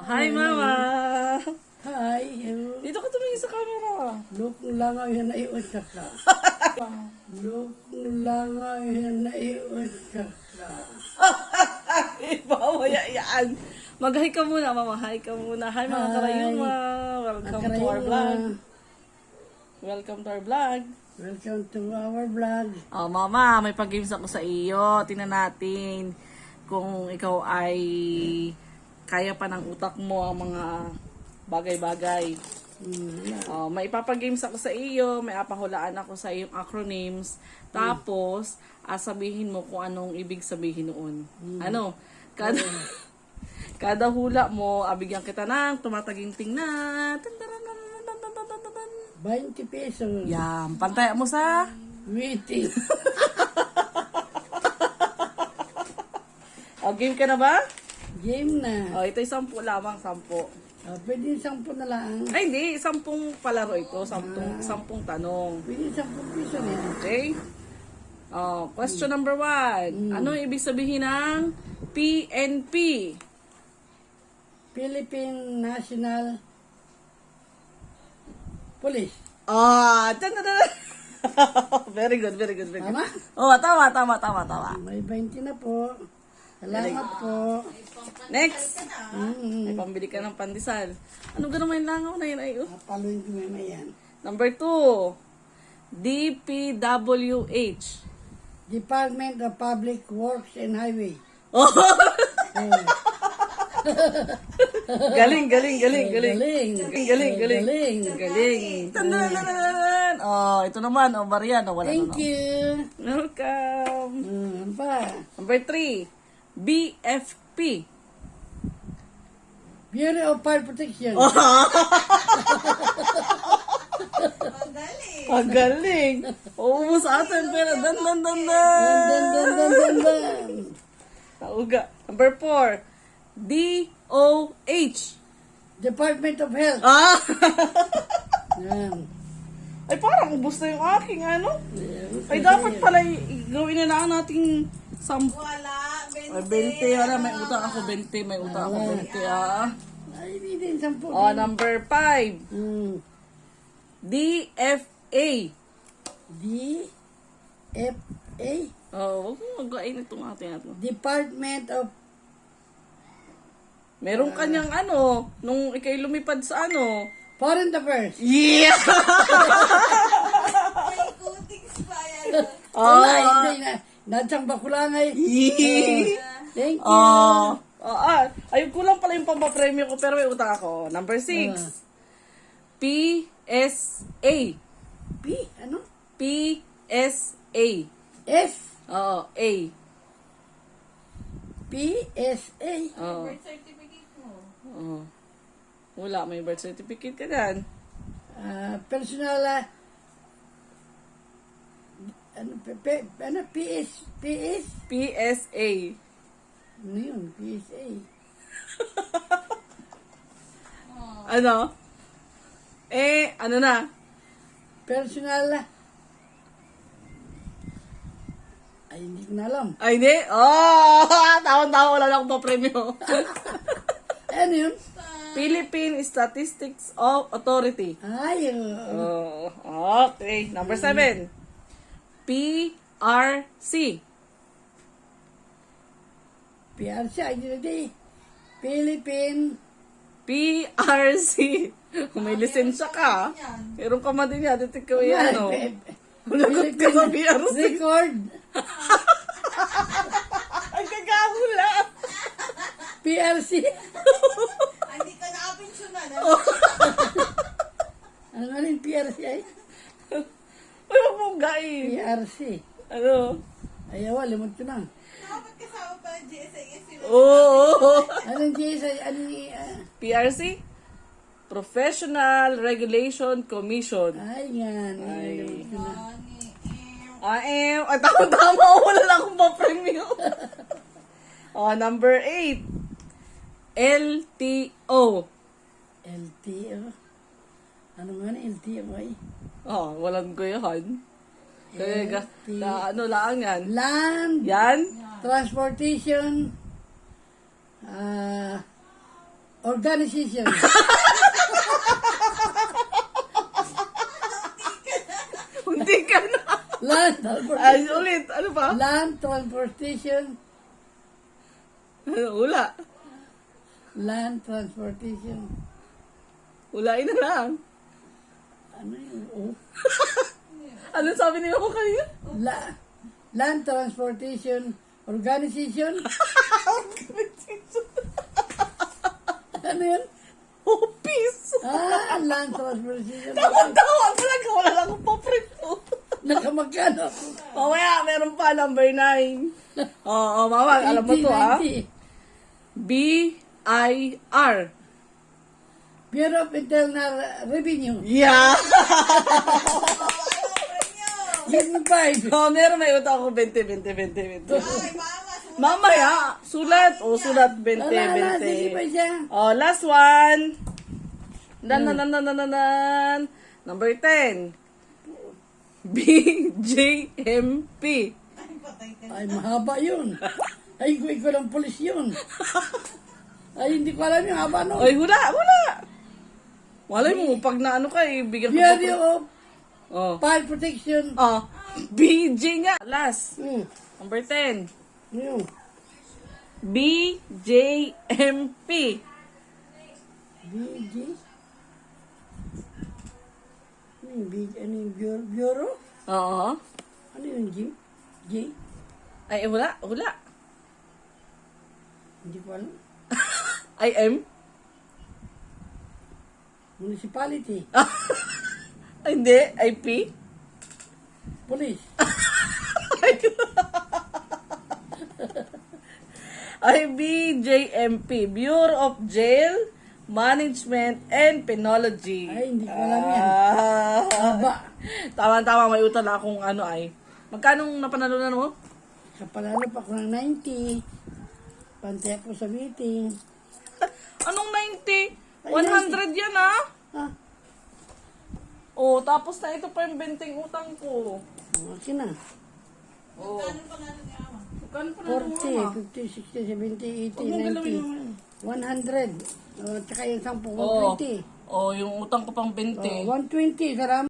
Hi, Mama! Hi. Dito ka tumingin sa camera. Look lang ay naiusap ka. Look lang ay naiusap ka. Mamaya yan. Mag-hi ka muna, Mama. Hi ka muna. Hi, mga Hi. karayuma. Welcome to our vlog. Welcome to our vlog. Welcome to our vlog. Oh, Mama, may pag-games ako sa iyo. Tingnan natin kung ikaw ay kaya pa ng utak mo ang mga bagay-bagay. Oh, may ipapag-games ako sa iyo, may apahulaan ako sa iyong acronyms. Tapos, sabihin mo kung anong ibig sabihin noon. Ano? Kada hula mo, bigyan kita ng tumataginting na 20 pesos. yan, pantaya mo sa Waiting. game ka na ba? Game na. Oh, ito'y 10 lamang, 10. Pwede 10 na lang. Ay, hindi. 10 palaro ito. 10 tanong. Pwede 10 peso na yan. Okay? Question number 1. Ano ibig sabihin ng PNP? Philippine National Police. Very good, very good, very good. Tama? Oh, tama. May 20 na po. Salamat po. Next. May pambili ka ng pandesal. Ano ganun may langaw na yun? Ay, Papaluin ko na yan. Number 2. DPWH. Department of Public Works and Highway. Oh, Oh, galing. galing. Galing. Tandanan. Oh, ito naman. Oh, Marian. Oh, wala Thank na. you. Welcome. Ano pa? Number 3. BFP. Bureau of Fire Protection. Ang galing. Oo, sa atin. Pero dan. Dan. Nauga. Number 4. DOH. Department of Health. Yan. Ay, parang ubos na yung aking, ano? Ay, dapat pala gawin na lang nating 10. Wala, 20. Ay, 20. Wala, may utang ako 20. May utang ako 20, Ay, hindi din 10. Number 5. DFA. DFA. Huwag mo mag-gain itong ating ato. Department of Meron kanyang nung ikay lumipad sa Foreign Affairs. Yeah! May coatings pa yan. Wala, hindi na. Nadsang bakulangay. Thank you. Ayun, kulang pala yung pampapremyo ko, pero may utang ako. Number 6. PSA. P, ano? PSA. S. Oo, A. PSA. Oo. Birth certificate mo. Oo. Wala, may birth certificate ka dyan. Personal, PS, PSA. ano yun, PSA. Ano? Ano na? Personal, ay, hindi ko na alam. Ay, hindi. Oh, tawang-tawa, wala na akong papremyo. Ano yun? Philippine Statistics Authority. Ay, Okay. Number 7. PRC. PRC, ay, hindi. Philippine, PRC. Kung may lisensya ka, meron ka man din yan. Titik ko yan, Lagot ka sa PRC. Record, Ang kagahula. PRC. Hindi ka na-pensionan. Ano nga rin PRC ay? Ay, wag mong gain. PRC. Ano? Ayaw, limot ko na. Dapat kasama pa ang GSIS sila. Oo. Anong JSA? PRC? Professional Regulation Commission. Ay, yan. Ay. Limot ko na. Ay, tama-tama. Wala lang akong pa-premyo. Number 8. LTO. LTO. Ano nga na LTO ay? Walang gayahan. Kaya, LTO. lang yan. Land Yan? Transportation Organization. Hindi ka na. Land Ay, transportation. ulit. Ano pa? Land transportation. Wala. Land transportation. Walain na lang. Ano yun? Oh. Ano sabi niyo ako kanina? Land transportation organization. Ano yun? Office. Land transportation. Tawa-tawa talaga. Wala lang akong paprito. Nakamagkano? Mamaya, meron pa, number 9. Oo, mama, alam mo to, ha? 80. B-I-R. Bureau of Internal Revenue. Yeah! Give me 5. Oh, meron may utang ako 20. Ay, mama, Mamaya, sulat. O, sulat 20. Sige pa siya. Oh, last one. Number 10. BJMP. Ay, mahaba yun. Ay, ikaw lang polis yun. Ay, hindi ko alam yung haba no. Ay, wala. Malay mo, pag naano ka, bigyan ko Bureau of Oh. Fire Protection. Oh, BJ nga. Last. Number 10. Yun. BJMP. BG. Ano yung BG? Ano yung Bureau? Oo. Ano yung G? G? Ay, wala. Hindi ko alam. IM? Municipality. Ay, hindi. IP? Police. Ay, BJMP. Bureau of Jail Management and Penology. Ay, hindi ko alam yan. Haba. Tama-tama, may utang na akong ano ay. Magkano napanalunan mo? Kapalalo pa ako ng 90. Pantay ako sa meeting. Anong 90? Ay, 100 yan ah. Ah, Oh, tapos na ito pa yung benting utang ko. akin na. Oh. ano pa nga ni ama? Magkano panalo mo, mama? 40, 50, 60, 70, 80, Huwag mong galawin 90. 100. Tsaka yung 10 ko, Oh. 120. Oh, yung utang ko pang 20. 120, salamat.